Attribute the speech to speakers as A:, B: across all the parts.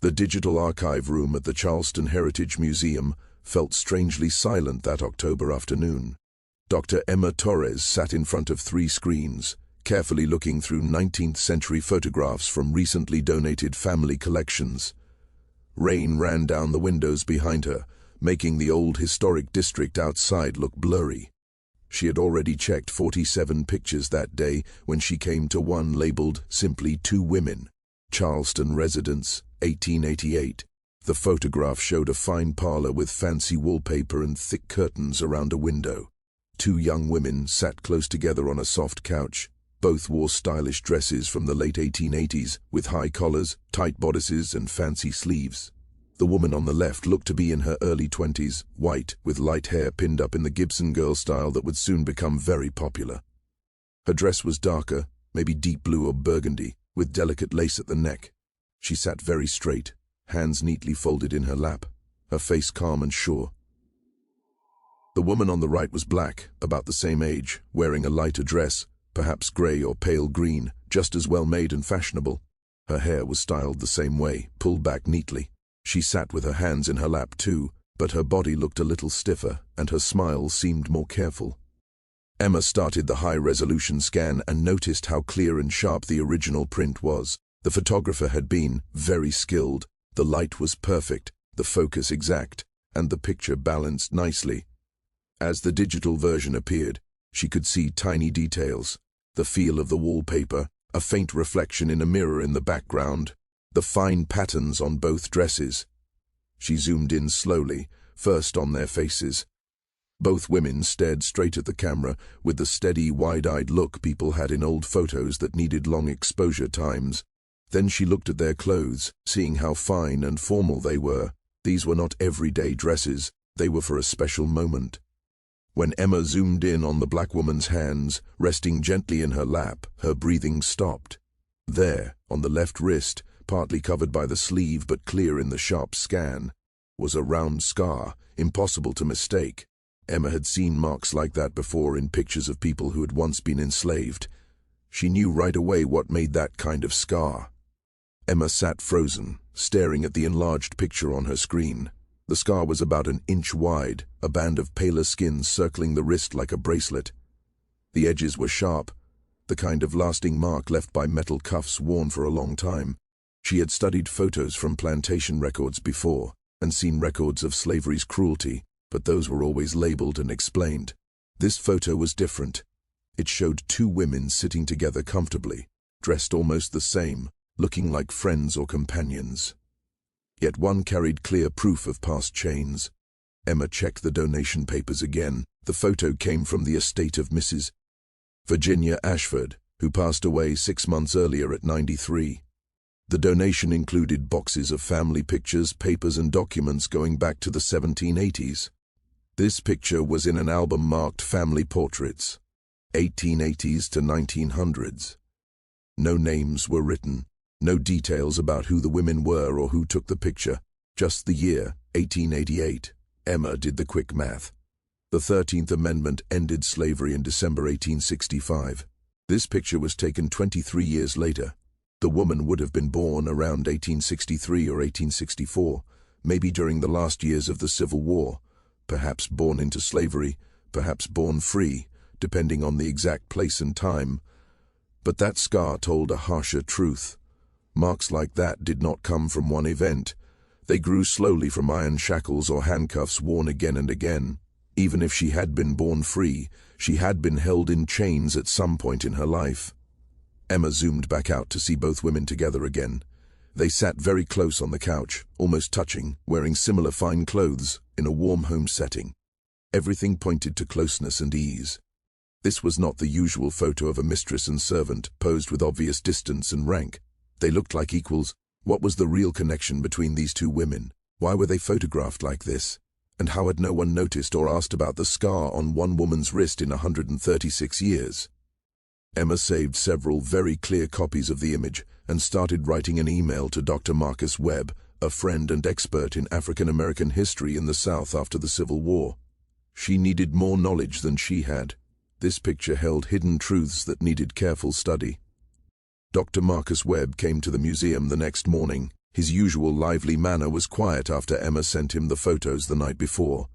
A: The digital archive room at the Charleston Heritage Museum felt strangely silent that October afternoon. Dr. Emma Torres sat in front of 3 screens, carefully looking through 19th-century photographs from recently donated family collections. Rain ran down the windows behind her, making the old historic district outside look blurry. She had already checked 47 pictures that day when she came to one labeled simply 2 women. Charleston residence, 1888. The photograph showed a fine parlor with fancy wallpaper and thick curtains around a window. 2 young women sat close together on a soft couch. Both wore stylish dresses from the late 1880s, with high collars, tight bodices, and fancy sleeves. The woman on the left looked to be in her early 20s, white, with light hair pinned up in the Gibson girl style that would soon become very popular. Her dress was darker, maybe deep blue or burgundy, with delicate lace at the neck. She sat very straight, hands neatly folded in her lap, her face calm and sure. The woman on the right was black, about the same age, wearing a lighter dress, perhaps grey or pale green, just as well made and fashionable. Her hair was styled the same way, pulled back neatly. She sat with her hands in her lap too, but her body looked a little stiffer and her smile seemed more careful. Emma started the high-resolution scan and noticed how clear and sharp the original print was. The photographer had been very skilled. The light was perfect, the focus exact, and the picture balanced nicely. As the digital version appeared, she could see tiny details, the feel of the wallpaper, a faint reflection in a mirror in the background, the fine patterns on both dresses. She zoomed in slowly, first on their faces. Both women stared straight at the camera with the steady, wide-eyed look people had in old photos that needed long exposure times. Then she looked at their clothes, seeing how fine and formal they were. These were not everyday dresses, they were for a special moment. When Emma zoomed in on the black woman's hands, resting gently in her lap, her breathing stopped. There, on the left wrist, partly covered by the sleeve but clear in the sharp scan, was a round scar, impossible to mistake. Emma had seen marks like that before in pictures of people who had once been enslaved. She knew right away what made that kind of scar. Emma sat frozen, staring at the enlarged picture on her screen. The scar was about an inch wide, a band of paler skin circling the wrist like a bracelet. The edges were sharp, the kind of lasting mark left by metal cuffs worn for a long time. She had studied photos from plantation records before, and seen records of slavery's cruelty, but those were always labeled and explained. This photo was different. It showed 2 women sitting together comfortably, dressed almost the same, looking like friends or companions. Yet one carried clear proof of past chains. Emma checked the donation papers again. The photo came from the estate of Mrs. Virginia Ashford, who passed away 6 months earlier at 93. The donation included boxes of family pictures, papers and documents going back to the 1780s. This picture was in an album marked Family Portraits, 1880s to 1900s. No names were written. No details about who the women were or who took the picture, just the year, 1888. Emma did the quick math. The 13th Amendment ended slavery in December 1865. This picture was taken 23 years later. The woman would have been born around 1863 or 1864, maybe during the last years of the Civil War, perhaps born into slavery, perhaps born free, depending on the exact place and time. But that scar told a harsher truth. Marks like that did not come from one event. They grew slowly from iron shackles or handcuffs worn again and again. Even if she had been born free, she had been held in chains at some point in her life. Emma zoomed back out to see both women together again. They sat very close on the couch, almost touching, wearing similar fine clothes, in a warm home setting. Everything pointed to closeness and ease. This was not the usual photo of a mistress and servant, posed with obvious distance and rank. They looked like equals. What was the real connection between these 2 women? Why were they photographed like this? And how had no one noticed or asked about the scar on one woman's wrist in 136 years? Emma saved several very clear copies of the image and started writing an email to Dr. Marcus Webb, a friend and expert in African American history in the South after the Civil War. She needed more knowledge than she had. This picture held hidden truths that needed careful study. Dr. Marcus Webb came to the museum the next morning. His usual lively manner was quiet after Emma sent him the photos the night before.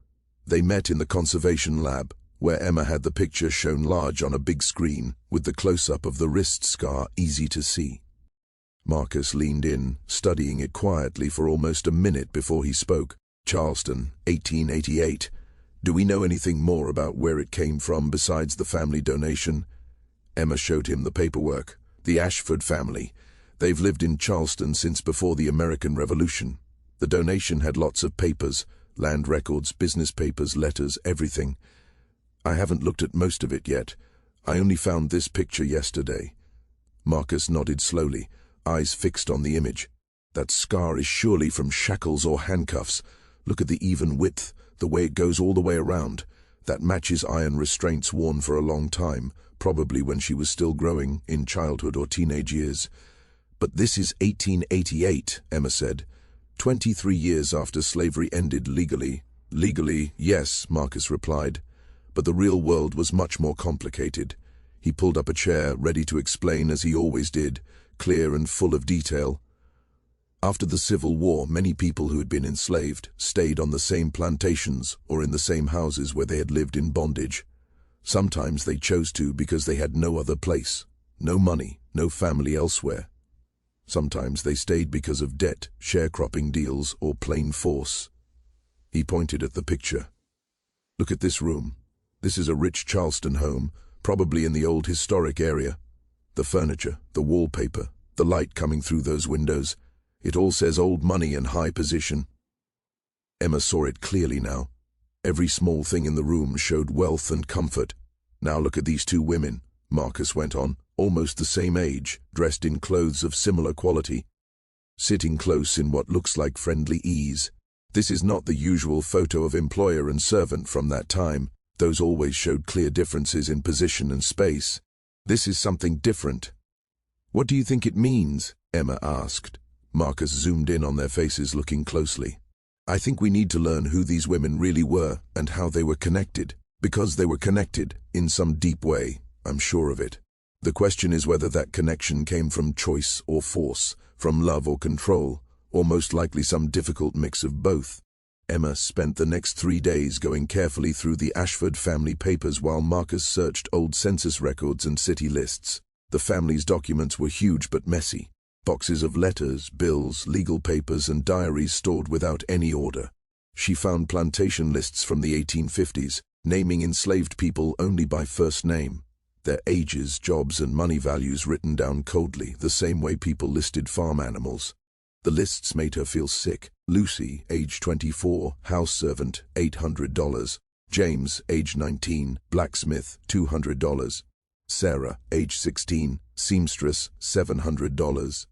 A: They met in the conservation lab, where Emma had the picture shown large on a big screen, with the close-up of the wrist scar easy to see. Marcus leaned in, studying it quietly for almost a minute before he spoke. Charleston, 1888. Do we know anything more about where it came from besides the family donation? Emma showed him the paperwork. The Ashford family. They've lived in Charleston since before the American Revolution. The donation had lots of papers, land records, business papers, letters, everything. I haven't looked at most of it yet. I only found this picture yesterday. Marcus nodded slowly, eyes fixed on the image. That scar is surely from shackles or handcuffs. Look at the even width, the way it goes all the way around. That matches iron restraints worn for a long time, probably when she was still growing, in childhood or teenage years. But this is 1888, Emma said. 23 years after slavery ended legally. Legally, yes, Marcus replied. But the real world was much more complicated. He pulled up a chair, ready to explain as he always did, clear and full of detail. After the Civil War, many people who had been enslaved stayed on the same plantations or in the same houses where they had lived in bondage. Sometimes they chose to because they had no other place, no money, no family elsewhere. Sometimes they stayed because of debt, sharecropping deals, or plain force. He pointed at the picture. Look at this room. This is a rich Charleston home, probably in the old historic area. The furniture, the wallpaper, the light coming through those windows. It all says old money and high position. Emma saw it clearly now. Every small thing in the room showed wealth and comfort. Now look at these two women, Marcus went on, almost the same age, dressed in clothes of similar quality, sitting close in what looks like friendly ease. This is not the usual photo of employer and servant from that time. Those always showed clear differences in position and space. This is something different. What do you think it means? Emma asked. Marcus zoomed in on their faces, looking closely. I think we need to learn who these women really were and how they were connected. Because they were connected, in some deep way, I'm sure of it. The question is whether that connection came from choice or force, from love or control, or most likely some difficult mix of both. Emma spent the next 3 days going carefully through the Ashford family papers while Marcus searched old census records and city lists. The family's documents were huge but messy. Boxes of letters, bills, legal papers, and diaries stored without any order. She found plantation lists from the 1850s, naming enslaved people only by first name. Their ages, jobs, and money values written down coldly, the same way people listed farm animals. The lists made her feel sick. Lucy, age 24, house servant, $800. James, age 19, blacksmith, $200. Sarah, age 16, seamstress, $700.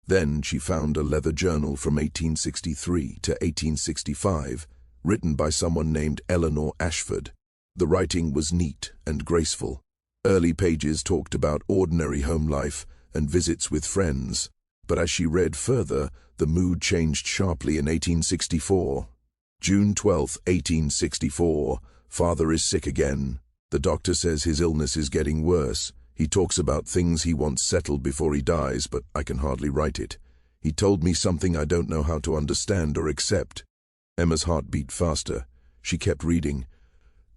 A: Then she found a leather journal from 1863 to 1865, written by someone named Eleanor Ashford. The writing was neat and graceful. Early pages talked about ordinary home life and visits with friends, but as she read further, the mood changed sharply in 1864. June 12, 1864. Father is sick again. The doctor says his illness is getting worse. He talks about things he wants settled before he dies, but I can hardly write it. He told me something I don't know how to understand or accept. Emma's heart beat faster. She kept reading.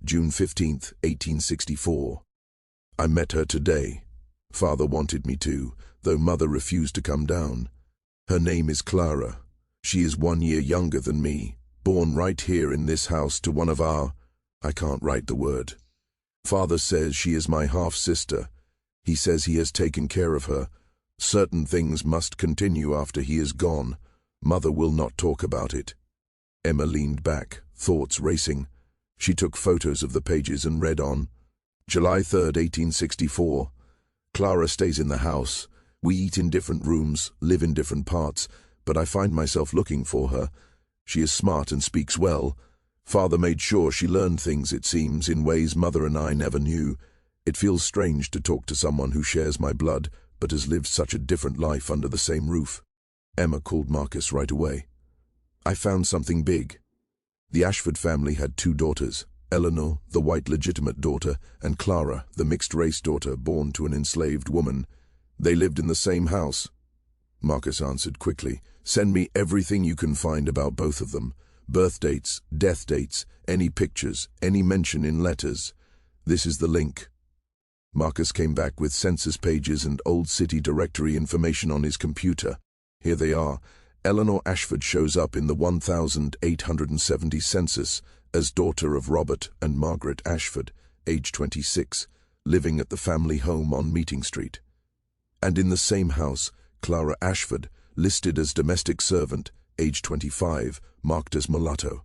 A: June 15, 1864. I met her today. Father wanted me to, though Mother refused to come down. Her name is Clara. She is 1 year younger than me, born right here in this house to one of our... I can't write the word. Father says she is my half-sister. He says he has taken care of her. Certain things must continue after he is gone. Mother will not talk about it. Emma leaned back, thoughts racing. She took photos of the pages and read on. July 3rd, 1864. Clara stays in the house. We eat in different rooms, live in different parts, but I find myself looking for her. She is smart and speaks well. Father made sure she learned things, it seems, in ways Mother and I never knew. It feels strange to talk to someone who shares my blood, but has lived such a different life under the same roof. Emma called Marcus right away. I found something big. The Ashford family had 2 daughters, Eleanor, the white legitimate daughter, and Clara, the mixed-race daughter born to an enslaved woman. They lived in the same house. Marcus answered quickly, Send me everything you can find about both of them. Birth dates, death dates, any pictures, any mention in letters. This is the link. Marcus came back with census pages and old city directory information on his computer. Here they are. Eleanor Ashford shows up in the 1870 census as daughter of Robert and Margaret Ashford, age 26, living at the family home on Meeting Street. And in the same house, Clara Ashford, listed as domestic servant, age 25, marked as mulatto.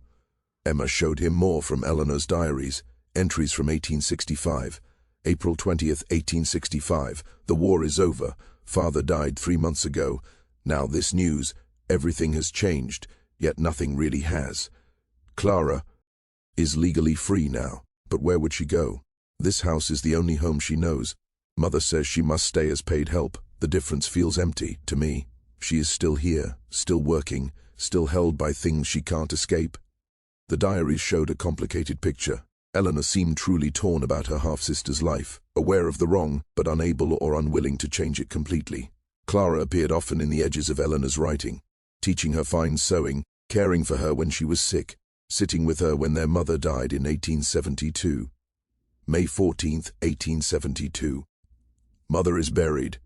A: Emma showed him more from Eleanor's diaries, entries from 1865. April 20th, 1865. The war is over. Father died 3 months ago. Now this news. Everything has changed, yet nothing really has. Clara is legally free now, but where would she go? This house is the only home she knows. Mother says she must stay as paid help. The difference feels empty to me. She is still here, still working, still held by things she can't escape. The diaries showed a complicated picture. Eleanor seemed truly torn about her half-sister's life, aware of the wrong, but unable or unwilling to change it completely. Clara appeared often in the edges of Eleanor's writing, teaching her fine sewing, caring for her when she was sick, sitting with her when their mother died in 1872. May 14th, 1872. Mother is buried.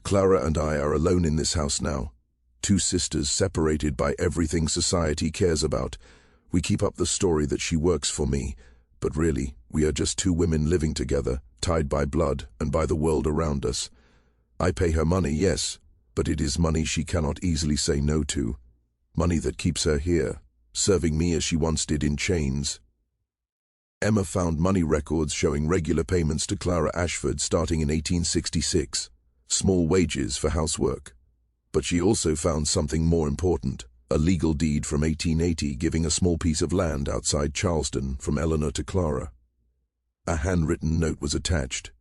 A: Clara and I are alone in this house now. 2 sisters separated by everything society cares about. We keep up the story that she works for me, but really, we are just 2 women living together, tied by blood and by the world around us. I pay her money, yes, but it is money she cannot easily say no to. Money that keeps her here, serving me as she once did in chains. Emma found money records showing regular payments to Clara Ashford starting in 1866. Small wages for housework. But she also found something more important, a legal deed from 1880 giving a small piece of land outside Charleston from Eleanor to Clara. A handwritten note was attached,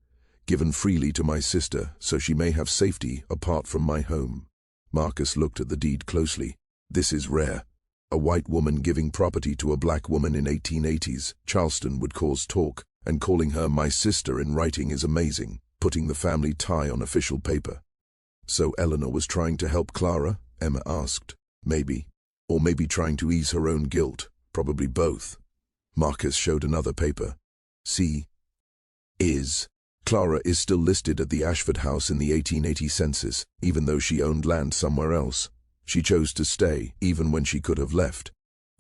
A: given freely to my sister so she may have safety apart from my home. Marcus looked at the deed closely. This is rare. A white woman giving property to a black woman in 1880s. Charleston would cause talk, and calling her my sister in writing is amazing, putting the family tie on official paper. So Eleanor was trying to help Clara? Emma asked. Maybe. Or maybe trying to ease her own guilt. Probably both. Marcus showed another paper. See. Clara is still listed at the Ashford house in the 1880 census, even though she owned land somewhere else. She chose to stay, even when she could have left.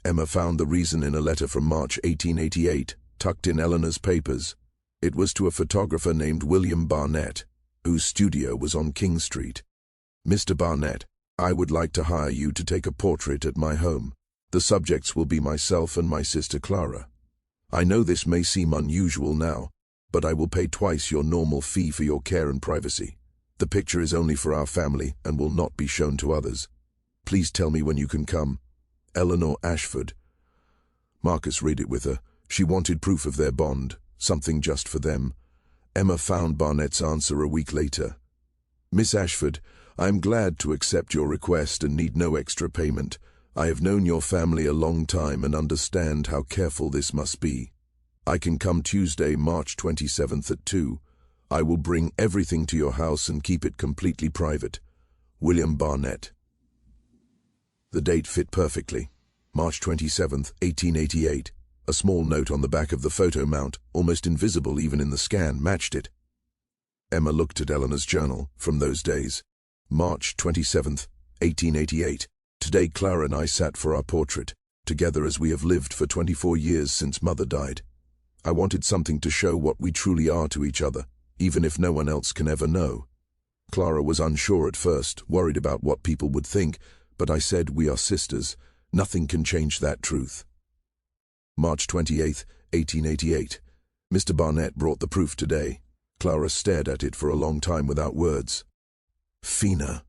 A: Emma found the reason in a letter from March 1888, tucked in Eleanor's papers. It was to a photographer named William Barnett, whose studio was on King Street. Mr. Barnett, I would like to hire you to take a portrait at my home. The subjects will be myself and my sister Clara. I know this may seem unusual now, but I will pay twice your normal fee for your care and privacy. The picture is only for our family and will not be shown to others. Please tell me when you can come. Eleanor Ashford. Marcus read it with her. She wanted proof of their bond, something just for them. Emma found Barnett's answer a week later. Miss Ashford, I am glad to accept your request and need no extra payment. I have known your family a long time and understand how careful this must be. I can come Tuesday, March 27th at 2. I will bring everything to your house and keep it completely private. William Barnett. The date fit perfectly. March 27th, 1888. A small note on the back of the photo mount, almost invisible even in the scan, matched it. Emma looked at Eleanor's journal from those days. March 27th, 1888. Today Clara and I sat for our portrait, together as we have lived for 24 years since Mother died. I wanted something to show what we truly are to each other, even if no one else can ever know. Clara was unsure at first, worried about what people would think, but I said we are sisters. Nothing can change that truth. March 28th, 1888. Mr. Barnett brought the proof today. Clara stared at it for a long time without words. Fina,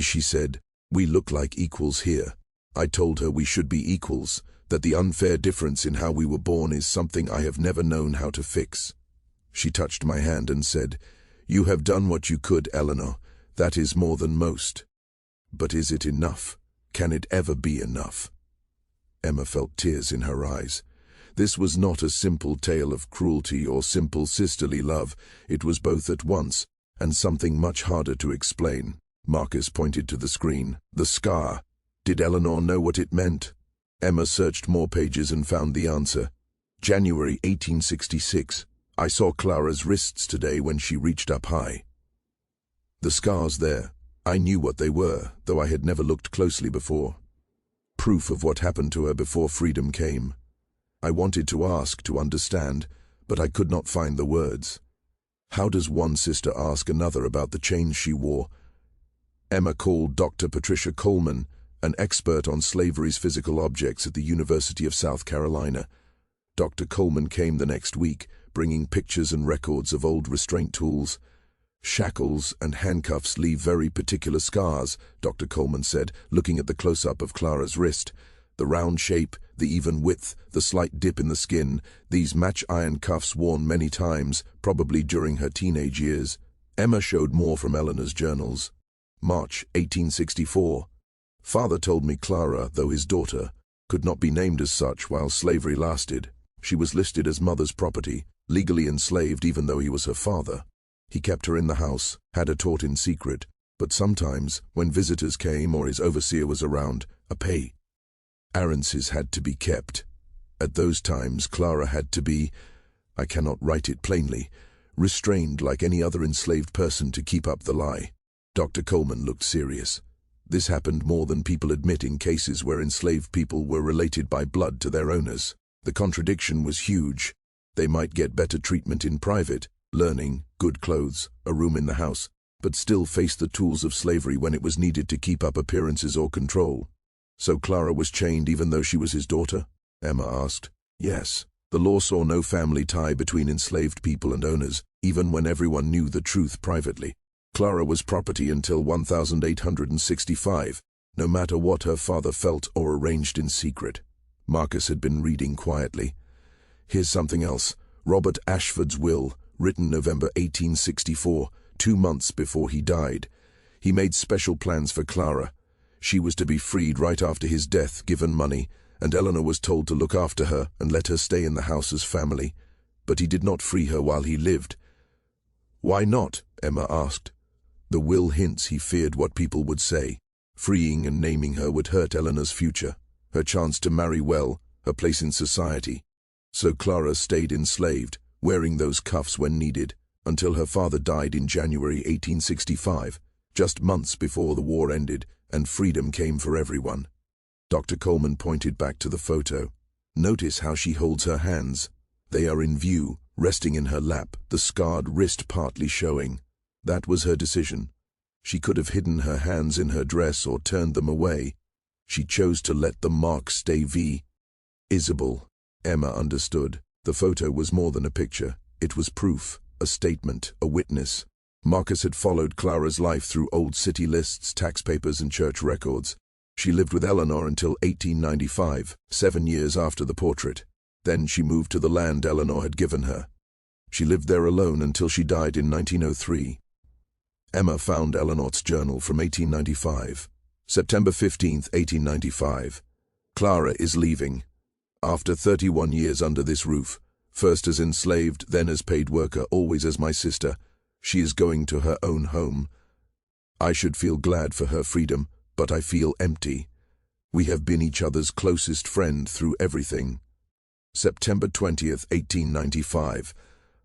A: she said, we look like equals here. I told her we should be equals, that the unfair difference in how we were born is something I have never known how to fix. She touched my hand and said, You have done what you could, Eleanor. That is more than most. But is it enough? Can it ever be enough? Emma felt tears in her eyes. This was not a simple tale of cruelty or simple sisterly love. It was both at once, and something much harder to explain. Marcus pointed to the screen. The scar. Did Eleanor know what it meant? Emma searched more pages and found the answer. January 1866. I saw Clara's wrists today when she reached up high. The scars there. I knew what they were, though I had never looked closely before. Proof of what happened to her before freedom came. I wanted to ask, to understand, but I could not find the words. How does one sister ask another about the chains she wore? Emma called Dr. Patricia Coleman, an expert on slavery's physical objects at the University of South Carolina. Dr. Coleman came the next week, bringing pictures and records of old restraint tools. Shackles and handcuffs leave very particular scars, Dr. Coleman said, looking at the close-up of Clara's wrist. The round shape, the even width, the slight dip in the skin, these match iron cuffs worn many times, probably during her teenage years. Emma showed more from Eleanor's journals. March 1864. Father told me Clara, though his daughter, could not be named as such while slavery lasted. She was listed as mother's property, legally enslaved even though he was her father. He kept her in the house, had her taught in secret, but sometimes, when visitors came or his overseer was around, errands had to be kept. At those times, Clara had to be, I cannot write it plainly, restrained like any other enslaved person to keep up the lie. Dr. Coleman looked serious. This happened more than people admit in cases where enslaved people were related by blood to their owners. The contradiction was huge. They might get better treatment in private, learning, good clothes, a room in the house, but still face the tools of slavery when it was needed to keep up appearances or control. So Clara was chained even though she was his daughter? Emma asked. Yes. The law saw no family tie between enslaved people and owners, even when everyone knew the truth privately. Clara was property until 1865, no matter what her father felt or arranged in secret. Marcus had been reading quietly. Here's something else. Robert Ashford's will, written November 1864, 2 months before he died. He made special plans for Clara. She was to be freed right after his death, given money, and Eleanor was told to look after her and let her stay in the house as family. But he did not free her while he lived. Why not? Emma asked. The will hints he feared what people would say. Freeing and naming her would hurt Eleanor's future, her chance to marry well, her place in society. So Clara stayed enslaved, wearing those cuffs when needed, until her father died in January 1865, just months before the war ended and freedom came for everyone. Dr. Coleman pointed back to the photo. Notice how she holds her hands. They are in view, resting in her lap, the scarred wrist partly showing. That was her decision. She could have hidden her hands in her dress or turned them away. She chose to let the mark stay visible. Emma understood. The photo was more than a picture. It was proof, a statement, a witness. Marcus had followed Clara's life through old city lists, tax papers, and church records. She lived with Eleanor until 1895, 7 years after the portrait. Then she moved to the land Eleanor had given her. She lived there alone until she died in 1903. Emma found Eleanor's journal from 1895. September 15, 1895. Clara is leaving. After 31 years under this roof, first as enslaved, then as paid worker, always as my sister, she is going to her own home. I should feel glad for her freedom, but I feel empty. We have been each other's closest friend through everything. September 20th, 1895.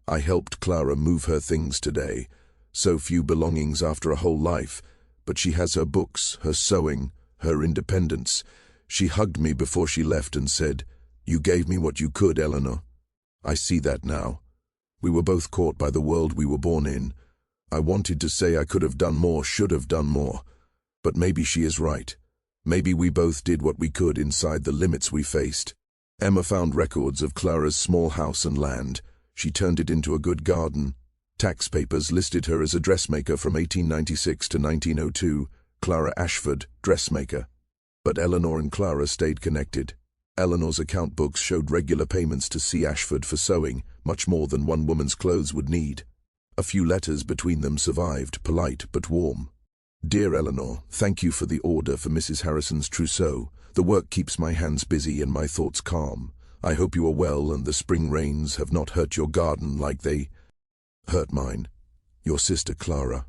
A: I helped Clara move her things today. So few belongings after a whole life, but she has her books, her sewing, her independence. She hugged me before she left and said, "You gave me what you could, Eleanor." I see that now. We were both caught by the world we were born in. I wanted to say I could have done more, should have done more. But maybe she is right. Maybe we both did what we could inside the limits we faced. Emma found records of Clara's small house and land. She turned it into a good garden. Tax papers listed her as a dressmaker from 1896 to 1902, Clara Ashford, dressmaker. But Eleanor and Clara stayed connected. Eleanor's account books showed regular payments to C. Ashford for sewing, much more than one woman's clothes would need. A few letters between them survived, polite but warm. Dear Eleanor, thank you for the order for Mrs. Harrison's trousseau. The work keeps my hands busy and my thoughts calm. I hope you are well and the spring rains have not hurt your garden like they hurt mine. Your sister Clara.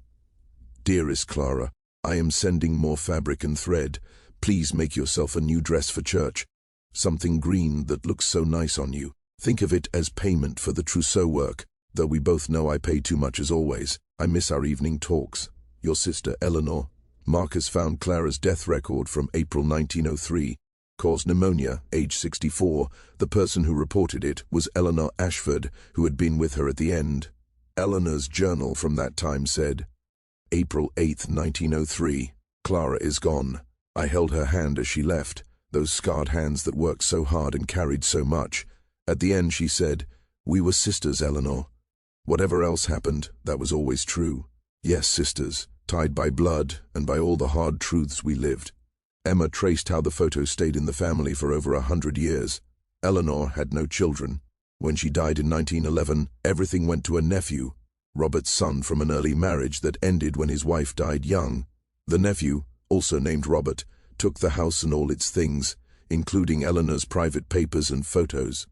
A: Dearest Clara, I am sending more fabric and thread. Please make yourself a new dress for church. Something green that looks so nice on you. Think of it as payment for the trousseau work, though we both know I pay too much as always. I miss our evening talks. Your sister, Eleanor. Marcus found Clara's death record from April 1903. Caused pneumonia, age 64. The person who reported it was Eleanor Ashford, who had been with her at the end. Eleanor's journal from that time said, April 8, 1903. Clara is gone. I held her hand as she left, those scarred hands that worked so hard and carried so much. At the end she said, we were sisters, Eleanor. Whatever else happened, that was always true. Yes, sisters, tied by blood and by all the hard truths we lived. Emma traced how the photo stayed in the family for over 100 years. Eleanor had no children. When she died in 1911, everything went to a nephew, Robert's son from an early marriage that ended when his wife died young. The nephew, also named Robert, took the house and all its things, including Eleanor's private papers and photos.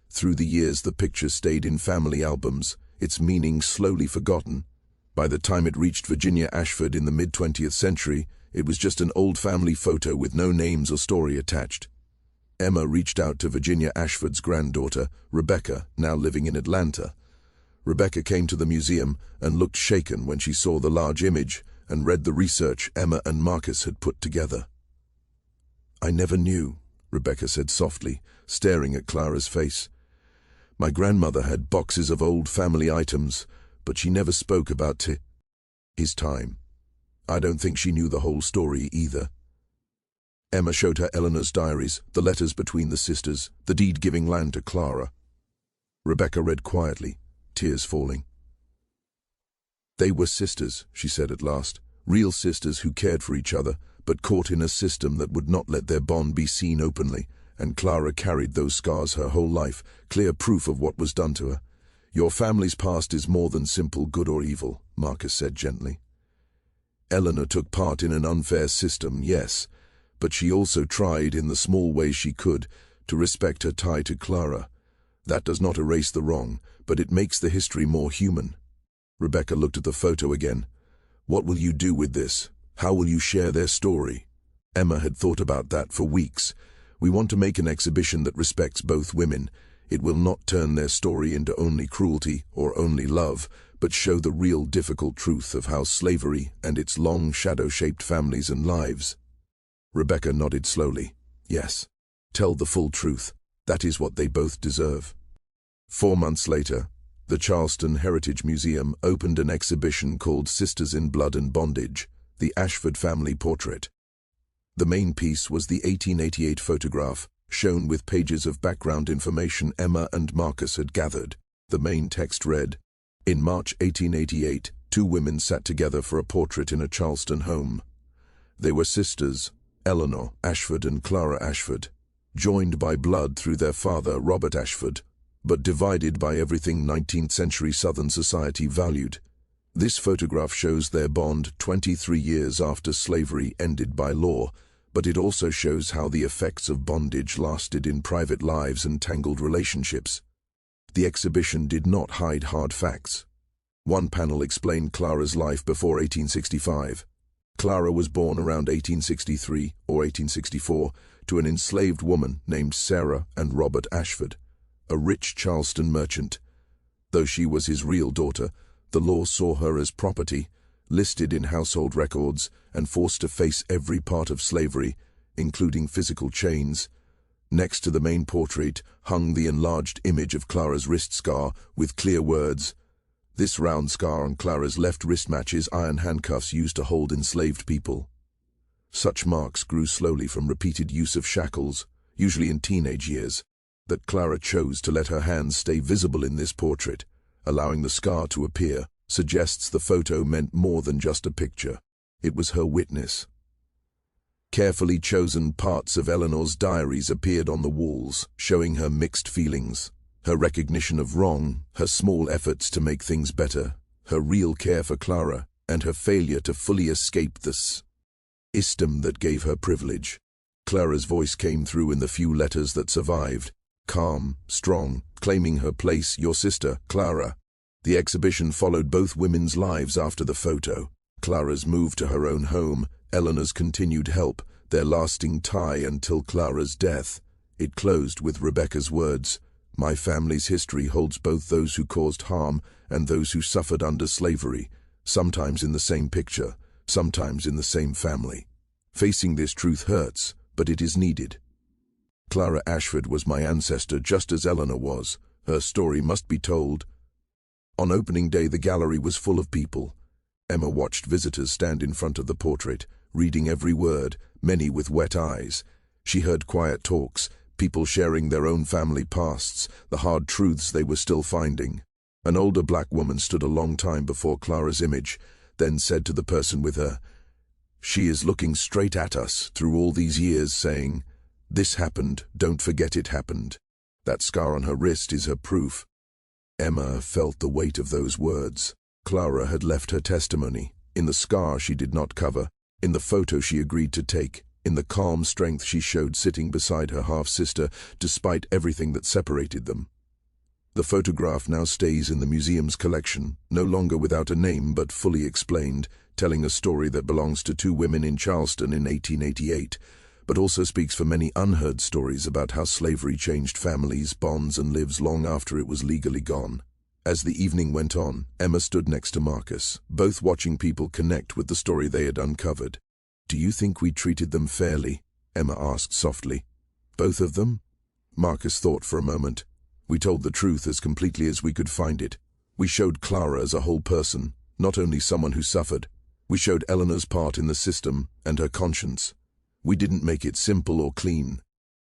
A: Through the years, the picture stayed in family albums, its meaning slowly forgotten. By the time it reached Virginia Ashford in the mid-20th century, it was just an old family photo with no names or story attached. Emma reached out to Virginia Ashford's granddaughter, Rebecca, now living in Atlanta. Rebecca came to the museum and looked shaken when she saw the large image and read the research Emma and Marcus had put together. I never knew, Rebecca said softly, staring at Clara's face. My grandmother had boxes of old family items, but she never spoke about his time. I don't think she knew the whole story either. Emma showed her Eleanor's diaries, the letters between the sisters, the deed giving land to Clara. Rebecca read quietly, tears falling. They were sisters, she said at last, real sisters who cared for each other, but caught in a system that would not let their bond be seen openly, and Clara carried those scars her whole life, clear proof of what was done to her. Your family's past is more than simple good or evil, Marcus said gently. Eleanor took part in an unfair system, yes, but she also tried, in the small ways she could, to respect her tie to Clara. That does not erase the wrong, but it makes the history more human. Rebecca looked at the photo again. What will you do with this? How will you share their story? Emma had thought about that for weeks. We want to make an exhibition that respects both women. It will not turn their story into only cruelty or only love, but show the real difficult truth of how slavery and its long shadow-shaped families and lives. Rebecca nodded slowly. Yes, tell the full truth. That is what they both deserve. 4 months later, the Charleston Heritage Museum opened an exhibition called Sisters in Blood and Bondage, the Ashford family portrait. The main piece was the 1888 photograph, shown with pages of background information Emma and Marcus had gathered. The main text read, in March 1888, 2 women sat together for a portrait in a Charleston home. They were sisters, Eleanor Ashford and Clara Ashford, joined by blood through their father, Robert Ashford, but divided by everything 19th century Southern society valued. This photograph shows their bond 23 years after slavery ended by law, but it also shows how the effects of bondage lasted in private lives and tangled relationships. The exhibition did not hide hard facts. One panel explained Clara's life before 1865. Clara was born around 1863 or 1864 to an enslaved woman named Sarah and Robert Ashford, a rich Charleston merchant. Though she was his real daughter, the law saw her as property, listed in household records, and forced to face every part of slavery, including physical chains. Next to the main portrait hung the enlarged image of Clara's wrist scar with clear words. This round scar on Clara's left wrist matches iron handcuffs used to hold enslaved people. Such marks grew slowly from repeated use of shackles, usually in teenage years. That Clara chose to let her hands stay visible in this portrait, allowing the scar to appear, suggests the photo meant more than just a picture. It was her witness. Carefully chosen parts of Eleanor's diaries appeared on the walls, showing her mixed feelings, her recognition of wrong, her small efforts to make things better, her real care for Clara, and her failure to fully escape the system that gave her privilege. Clara's voice came through in the few letters that survived, calm, strong, claiming her place, your sister, Clara. The exhibition followed both women's lives after the photo. Clara's move to her own home, Eleanor's continued help, their lasting tie until Clara's death. It closed with Rebecca's words, "My family's history holds both those who caused harm and those who suffered under slavery, sometimes in the same picture, sometimes in the same family. Facing this truth hurts, but it is needed. Clara Ashford was my ancestor just as Eleanor was. Her story must be told." On opening day, the gallery was full of people. Emma watched visitors stand in front of the portrait, reading every word, many with wet eyes. She heard quiet talks, people sharing their own family pasts, the hard truths they were still finding. An older black woman stood a long time before Clara's image, then said to the person with her, "She is looking straight at us through all these years, saying, 'This happened, don't forget it happened.' That scar on her wrist is her proof." Emma felt the weight of those words. Clara had left her testimony, in the scar she did not cover, in the photo she agreed to take, in the calm strength she showed sitting beside her half-sister, despite everything that separated them. The photograph now stays in the museum's collection, no longer without a name but fully explained, telling a story that belongs to two women in Charleston in 1888, but also speaks for many unheard stories about how slavery changed families, bonds, and lives long after it was legally gone. As the evening went on, Emma stood next to Marcus, both watching people connect with the story they had uncovered. "Do you think we treated them fairly?" Emma asked softly. "Both of them?" Marcus thought for a moment. "We told the truth as completely as we could find it. We showed Clara as a whole person, not only someone who suffered. We showed Eleanor's part in the system and her conscience. We didn't make it simple or clean.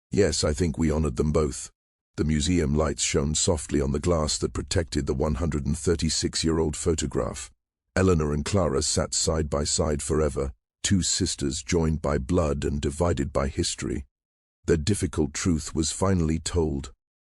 A: Yes, I think we honored them both." The museum lights shone softly on the glass that protected the 136-year-old photograph. Eleanor and Clara sat side by side forever, two sisters joined by blood and divided by history. Their difficult truth was finally told.